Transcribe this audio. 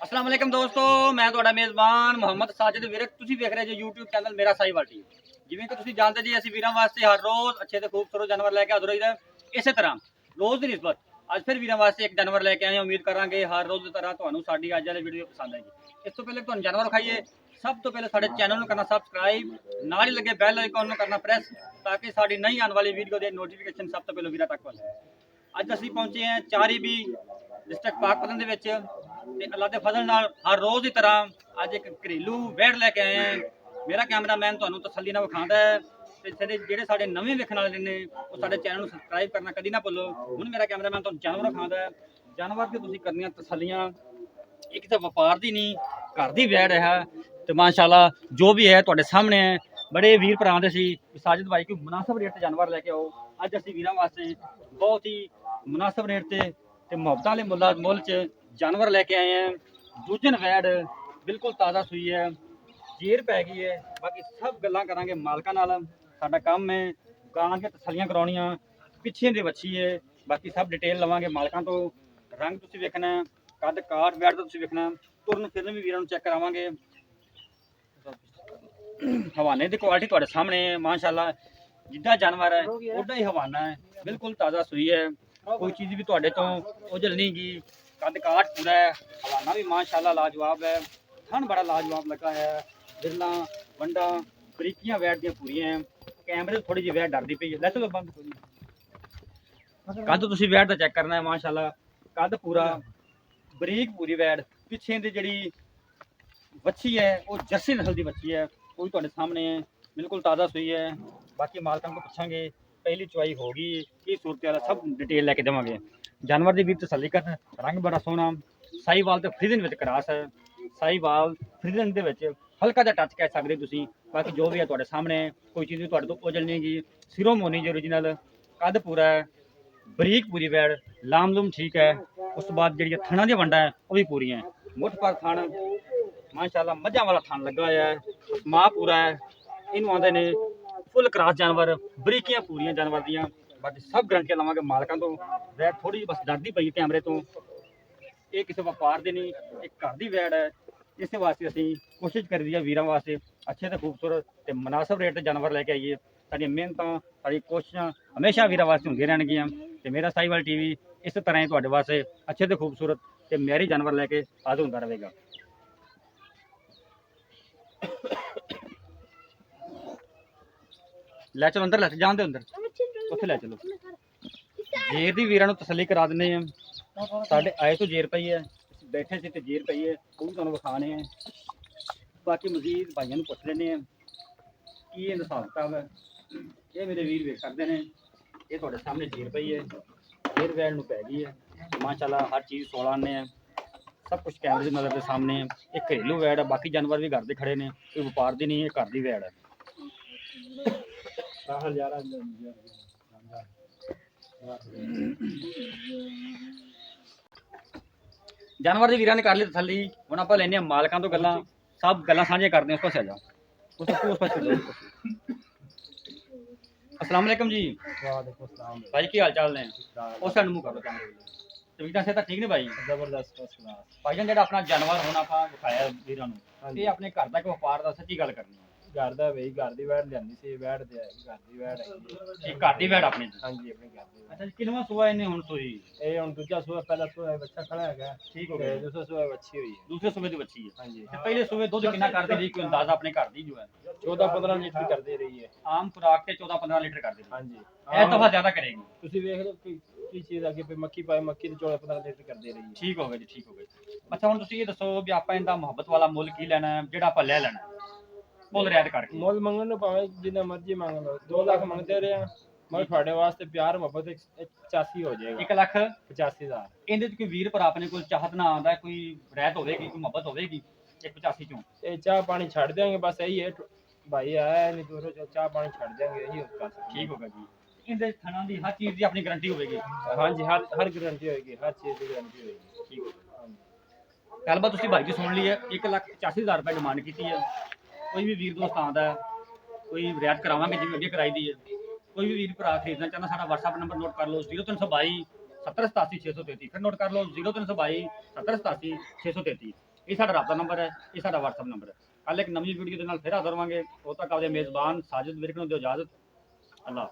अस्सलाम वालेकुम दोस्तों, मैं ਤੁਹਾਡਾ ਮੇਜ਼ਬਾਨ ਮੁਹੰਮਦ ਸਾजिद ਵਿਰਕ। ਤੁਸੀਂ ਵੇਖ ਰਹੇ ਜੋ YouTube ਚੈਨਲ ਮੇਰਾ ਸਾਈਵਾਲ ਟੀਵੀ। ਜਿਵੇਂ ਕਿ ਤੁਸੀਂ ਜਾਣਦੇ ਜੀ, ਅਸੀਂ ਵੀਰਾਂ ਵਾਸਤੇ ਹਰ ਰੋਜ਼ ਅੱਛੇ ਤੇ ਖੂਬਸੂਰਤ ਜਾਨਵਰ ਲੈ ਕੇ ਹਾਜ਼ਰ ਹੋਈਦਾ। ਇਸੇ ਤਰ੍ਹਾਂ ਰੋਜ਼ ਦੀ ਨਿਸਬਤ ਅੱਜ ਫਿਰ ਵੀਰਾਂ ਵਾਸਤੇ ਇੱਕ ਜਾਨਵਰ ਲੈ ਕੇ ਆਏ ਹਾਂ। ਉਮੀਦ ਕਰਾਂਗੇ ਹਰ ਰੋਜ਼ ਦੀ ਤਰ੍ਹਾਂ ਤੁਹਾਨੂੰ ਸਾਡੀ ਅੱਜ ਵਾਲੀ ਵੀਡੀਓ ਪਸੰਦ ਆਏਗੀ। ਇਸ ਤੋਂ ਪਹਿਲੇ ਤੁਹਾਨੂੰ ਜਾਨਵਰ ਵਿਖਾਈਏ, ਸਭ ਤੋਂ ਪਹਿਲੇ ਸਾਡੇ ਚੈਨਲ ਨੂੰ ਕਰਨਾ ਸਬਸਕ੍ਰਾਈਬ, ਨਾਲ ਹੀ ਲੱਗੇ ਬੈਲ ਆਈਕਨ ਨੂੰ ਕਰਨਾ ਪ੍ਰੈਸ, ਤਾਂ ਕਿ ਸਾਡੀ ਨਈ ਆਉਣ ਵਾਲੀ ਵੀਡੀਓ ਦੇ ਨੋਟੀਫਿਕੇਸ਼ਨ ਸਭ ਤੋਂ ਪਹਿਲੇ ਵੀਰਾਂ ਤੱਕ ਪਹੁੰਚੇ। ਅੱਜ ਅਸੀਂ ਪਹੁੰਚੇ ਹਾਂ ਚਾਰੀ ਬੀ ਡਿਸਟ੍ਰਿਕਟ ਪਾਕਪਤਨ ਦੇ ਵਿੱਚ ਤੇ ਅੱਲਾ ਦੇ ਫਜ਼ਲ ਨਾਲ ਹਰ ਰੋਜ਼ ਦੀ ਤਰ੍ਹਾਂ ਅੱਜ ਇੱਕ ਘਰੇਲੂ ਵੈੜ ਲੈ ਕੇ ਆਏ ਹਾਂ। ਮੇਰਾ ਕੈਮਰਾਮੈਨ ਤੁਹਾਨੂੰ ਤਸੱਲੀ ਨਾਲ ਵਿਖਾਉਂਦਾ ਹੈ ਤੇ ਜਿਹੜੇ ਸਾਡੇ ਨਵੇਂ ਵੇਖਣ ਵਾਲੇ ਨੇ ਉਹ ਸਾਡੇ ਚੈਨਲ ਨੂੰ ਸਬਸਕ੍ਰਾਈਬ ਕਰਨਾ ਕਦੀ ਨਾ ਭੁੱਲੋ। ਹੁਣ ਮੇਰਾ ਕੈਮਰਾਮੈਨ ਤੁਹਾਨੂੰ ਜਾਨਵਰ ਵਿਖਾਉਂਦਾ ਹੈ। ਜਾਨਵਰ ਦੀ ਤੁਸੀਂ ਕਰਨੀਆਂ ਤਸੱਲੀਆਂ, ਇੱਕ ਤਾਂ ਵਪਾਰ ਦੀ ਨਹੀਂ ਘਰ ਦੀ ਵੈੜ ਹੈ ਤੇ ਮਾਸ਼ਾਅੱਲਾ ਜੋ ਵੀ ਹੈ ਤੁਹਾਡੇ ਸਾਹਮਣੇ ਹੈ। ਬੜੇ ਵੀਰ ਭਰਾ ਦੇ ਸੀ ਸਾजिद भाई ਕੋਈ ਮੁਨਾਸਬ ਰੇਟ ਤੇ ਜਾਨਵਰ ਲੈ ਕੇ ਆਓ। ਅੱਜ ਅਸੀਂ ਵੀਰਾਂ ਵਾਸਤੇ ਬਹੁਤ ਹੀ ਮੁਨਾਸਬ ਰੇਟ ਤੇ ਮੁਹੱਬਤਾਂ ਵਾਲੇ ਮੁੱਲ 'ਚ ਜਾਨਵਰ ਲੈ ਕੇ ਆਏ हैं। ਦੂਜਨ ਵੈੜ ਬਿਲਕੁਲ ਤਾਜ਼ਾ ਸੂਈ ਹੈ, ਜੇਰ ਪੈ ਗਈ ਹੈ। ਬਾਕੀ ਸਭ ਗੱਲਾਂ ਕਰਾਂਗੇ ਮਾਲਕਾਂ ਨਾਲ। ਸਾਡਾ ਕੰਮ ਹੈ ਗਾਂ ਦੀਆਂ ਤਸੱਲੀਆਂ ਕਰਾਉਣੀਆਂ, ਪਿੱਛੇ ਦੀ ਵੱਛੀ ਹੈ। ਬਾਕੀ ਸਭ ਡਿਟੇਲ ਲਵਾਂਗੇ ਮਾਲਕਾਂ ਤੋਂ। ਰੰਗ ਤੁਸੀਂ ਵੇਖਣਾ, ਕੱਦ ਕਾਠ ਵੈੜ ਦਾ ਤੁਸੀਂ ਵੇਖਣਾ, ਤੁਰਨ ਫਿਰਨ ਵੀ ਵੀਰਾਂ ਨੂੰ ਚੈੱਕ ਕਰਾਵਾਂਗੇ। ਹਵਾਨੇ ਦੀ ਕੁਆਲਿਟੀ ਤੁਹਾਡੇ ਸਾਹਮਣੇ ਹੈ ਮਾਸ਼ਾਅੱਲਾ। ਜਿੱਦਾਂ ਜਾਨਵਰ ਹੈ ਉੱਦਾਂ ਹੀ ਹਵਾਨਾ ਹੈ, ਬਿਲਕੁਲ ਤਾਜ਼ਾ ਸੂਈ ਹੈ। ਕੋਈ ਚੀਜ਼ ਵੀ ਤੁਹਾਡੇ ਤੋਂ ਉਜਲ ਨਹੀਂ ਗਈ। ਕੱਦ ਕਾਠ पूरा है, हवाना भी माशाल्लाह लाजवाब है। थन बड़ा लाजवाब लगा है। बिरला वंडा बरीकियां वैट दी पूरियां हैं। कैमरे थोड़ी जी वैट डरदी पई है। ले चलो बंद कद तुसीं वैट दा चेक करना है माशाल्लाह। कद पूरा बरीक पूरी वैट। पिछे दी जिहड़ी वच्छी है वो जर्सी नस्ल दी वच्छी है, वो भी तुहाडे सामने है, बिल्कुल ताज़ा सूई है। बाकी मालकां को पुछांगे पहली चुआई होगी की सूरत हाल, सब डिटेल लैके देवांगे। जानवर की भी तसल्ली कर। रंग बड़ा सोहना साहीवाल तो फ्रीजन में क्रॉस है। साहीवाल फ्रीजन के हल्का जिहा टच कह सकते तुसीं। बाकी जो भी है तुहाडे सामने, कोई चीज़ भी तुहाडे तो उजल नहीं गई। सिरों मोनी जी ओरिजिनल, कद पूरा है, बरीक पूरी वैड़, लाम लूम ठीक है। उस तो बाद जिहड़ियां थणां दी वंडां है वो भी पूरी हैं। मुठ पर थण माशाअल्लाह मझां वाला थण लगा होया है। मां पूरा है, इनू आंदे ने फुल क्रॉस जानवर, बरीकियां पूरियां जानवर दियां। बाकी सब गारंटियां लवांगे मालकां तो। वैड़ थोड़ी बस डरदी पई कैमरे तो, ये किसी व्यापार की नहीं, एक घर की वैड़ है। इस वास्ते असीं कोशिश करी है वीरां वास्ते अच्छे तो खूबसूरत ते मुनासिब रेट ते जानवर लैके आइए। साडियां मेहनतां साडी कोशिशां हमेशा वीरां वास्ते होंदियां रहणगियां ते मेरा साहीवाल टीवी इस तरह ही तुहाडे वास्ते अच्छे तो खूबसूरत ते म्यारी जानवर लैके हाज़र हुंदा रहेगा। लै चलो अंदर, लै जान दे अंदर, उत्थे लै चलो। जेर की वीरां नूं तसल्ली करा दिंदे हैं। साढ़े आए तो जेर पई है, बैठे से तो जेर पई है, वो भी तुहानूं विखाने हैं। बाकी मजीद भाइयों पुछ लेने की हिसाब किताब है। ये मेरे वीर वेख सकते हैं, ये तुहाडे सामने जेर पई है, जेर वैड़ नूं पै गई है माशाअल्लाह। हर चीज़ 16 आने हैं, सब कुछ कैमरे की नज़र के सामने है। एक घरेलू वैड़ है, बाकी जानवर भी घर के खड़े ने, कोई व्यापार की नहीं है, घर की वैड़ है। जानवर की वीरां ने कर ली तसल्ली। हुण आपां लैने मालकां तो गल्लां, सब गल्लां साझियां करदे उस पासे आ जाओ। उस पासे चलो। अस्सलाम वालेकुम जी। वालेकुम सलाम भाई की हाल चाल ने? उस साइड मुंह कर लो कैमरे वाले। तबीयतां सेहतां ठीक ने भाई? जबरदस्त फर्स्ट क्लास। भाईजान जिहड़ा अपना जानवर हुण आपां विखाया वीरां नूं, ये अपने घर दा कोई व्यापार दा सच्ची गल करनी है। घर दा बई घर दी वैड़ लियांदी सी, वैड़ ते आई घर दी वैड़ आई। ये घर दी वैड़ अपनी? हां जी अपने घर दी। अच्छा, किनवा सुआ इन्हें हुण सोई? ए हुण दूजा सूआ, पहला सूआ बच्चा खड़ा है, ठीक हो गया। दूसरा सूआ बच्ची हुई है। दूसरे सूबे की बच्ची है। हां जी। ते पहले सूबे दुध कितना कर दी कोई अंदाजा अपने घर दी जो है? 14-15 लीटर कर दे रही है। आम खुराक के 14-15 लीटर कर दी। हां जी। ए दफा ज्यादा करेगी। ਤੁਸੀਂ ਵੇਖ ਲਓ ਕੀ ਚੀਜ਼ ਅੱਗੇ ਪਈ, ਮੱਕੀ ਪਾਏ, ਮੱਕੀ ਤੇ 14-15 ਲੀਟਰ ਕਰ ਦੇ ਰਹੀ ਹੈ। ठीक हो गया जी, ठीक हो गया। अच्छा हुण तुसीं ये दसो भी आपां इहदा मुहब्बत वाला मुੱਲ की लेना है ਜਿਹੜਾ ਆਪਾਂ ਲੈ ਲੈਣਾ ਮੁੱਲ ਰਿਆਇਤ ਕਰਕੇ? ਮੁੱਲ ਮੰਗਣ ਨੂੰ ਭਾਵੇਂ ਜਿੰਨਾ ਮਰਜ਼ੀ ਮੰਗ ਲਓ, 2 ਲੱਖ ਮੰਗਦੇ ਰਹੇ ਆ, ਮगर ਤੁਹਾਡੇ ਵਾਸਤੇ ਪਿਆਰ ਮੁਹੱਬਤ 85 ਹੋ ਜਾਏਗਾ। 1,85,000 ਇਹਦੇ ਚ ਕੋਈ ਵੀਰ ਭਰਾ ਆਪਣੇ ਕੋਲ ਚਾਹਤ ਨਾ ਆਉਂਦਾ, ਕੋਈ ਰਹਿਤ ਹੋਵੇਗੀ, ਕੋਈ ਮੁਹੱਬਤ ਹੋਵੇਗੀ 185 ਚੋਂ? ਇਹ ਚਾਹ ਪਾਣੀ ਛੱਡ ਦੇंगे, ਬਸ ਇਹੀ ਹੈ ਭਾਈ ਆਇਆ ਨਹੀਂ ਦੂਰੋਂ, ਜੋ ਚਾਹ ਪਾਣੀ ਛੱਡ देंगे ਇਹੀ ਕਰ ਸਕਦੇ। ठीक हो गया जी। ਇਹਦੇ ਥਣਾਂ ਦੀ ਹਰ ਚੀਜ਼ ਦੀ ਆਪਣੀ ਗਾਰੰਟੀ ਹੋਵੇਗੀ? ਹਾਂਜੀ ਹਰ ਗਾਰੰਟੀ ਹੋਏਗੀ, ਹਰ ਚੀਜ਼ ਦੀ ਗਾਰੰਟੀ ਹੋਏਗੀ। ਠੀਕ ਹੋ ਗਿਆ। ਗੱਲਬਾਤ ਤੁਸੀਂ ਭਾਈ ਜੀ ਸੁਣ ਲਈ ਹੈ। 1,85,000 ਰੁਪਏ ਡਿਮਾਂਡ ਕੀਤੀ ਹੈ। ਕੋਈ ਵੀ ਵੀਰ ਦੋਸਤ ਆਉਂਦਾ ਕੋਈ ਰਿਆਇਤ ਕਰਾਵਾਂਗੇ ਜਿਵੇਂ ਅੱਗੇ ਕਰਾਈ ਦੀ ਹੈ। ਕੋਈ ਵੀ ਵੀਰ ਭਰਾ ਖਰੀਦਣਾ ਚਾਹੁੰਦਾ ਸਾਡਾ WhatsApp ਨੰਬਰ ਨੋਟ ਕਰ ਲਓ 0322 70 87 633। फिर नोट कर लो 0322 70 87 633। ਇਹ ਸਾਡਾ ਰਾਬਤਾ ਨੰਬਰ ਹੈ, ਇਹ ਸਾਡਾ WhatsApp ਨੰਬਰ ਹੈ। ਕੱਲ ਇੱਕ ਨਵੀਂ ਵੀਡੀਓ ਦੇ ਨਾਲ ਫਿਰ ਹਾਜ਼ਰ ਹੋਵਾਂਗੇ। ਉਦੋਂ ਤੱਕ ਆਪਦੇ ਮੇਜ਼ਬਾਨ ਸਾਜਿਦ ਵਿਰਕ ਨੂੰ ਦਿਓ ਇਜਾਜ਼ਤ। ਅੱਲਾ